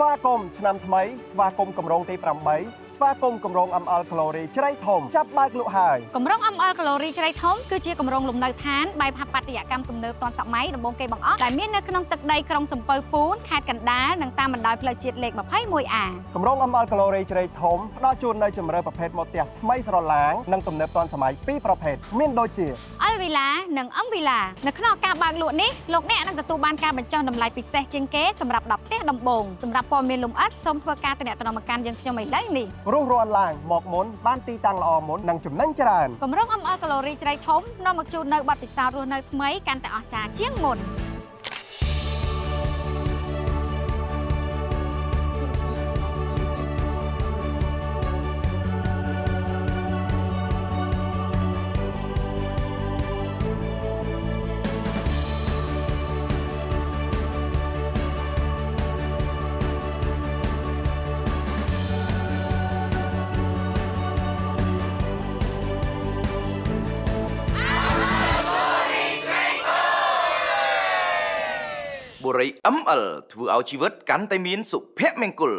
វាគមន៍ឆ្នាំថ្មីស្វាគមន៍កម្រងទី8ស្វាគមន៍កម្រងអំអល់ក្លូរីជ្រៃធំចាប់បើកលក់ហើយកម្រងអំអល់ក្លូរីជ្រៃធំគឺជាកម្រងលំនៅឋានបែបហបត្យកម្មទំនើបទាន់សម័យដំបូងគេបង្អស់ដែលមាននៅក្នុងទឹកដីក្រុងសំពៅពួនខេត្តកណ្ដាលនិងតាមបណ្ដោយផ្លូវជាតិលេខ 21A កម្រងអំអល់ក្លូរីជ្រៃធំផ្ដល់ជូននៅជម្រើសប្រភេទម៉ូតផ្ទះថ្មីស្រឡាងនិងទំនើបទាន់សម័យពីរប្រភេទមានដូចជា L Villa និង M Villa នៅក្នុងការបើកលក់នេះលោកអ្នកនឹងទទួលបានការបញ្ចុះតម្លៃពិសេសជាងគេសម្រាប់10ផ្ទះដំបូងសម្រាប់ព័ត៌មានលម្អិតសូមធ្វើការទំនាក់ទំនងមកកាន់យើងខ្ញុំឥឡូវនេះរស់រាន់ឡើងមកមុនបានទីតាំងល្អមុននិងចំណេញច្រើនកម្រងអំអល់ក្លូរីជ្រៃធំនាំមកជូននៅបទពិសោធន៍រស់នៅថ្មីកាន់តែអស្ចារ្យជាងមុនបុរី ML ធ្វើឲ្យជីវិតកាន់តែមានសុភមង្គល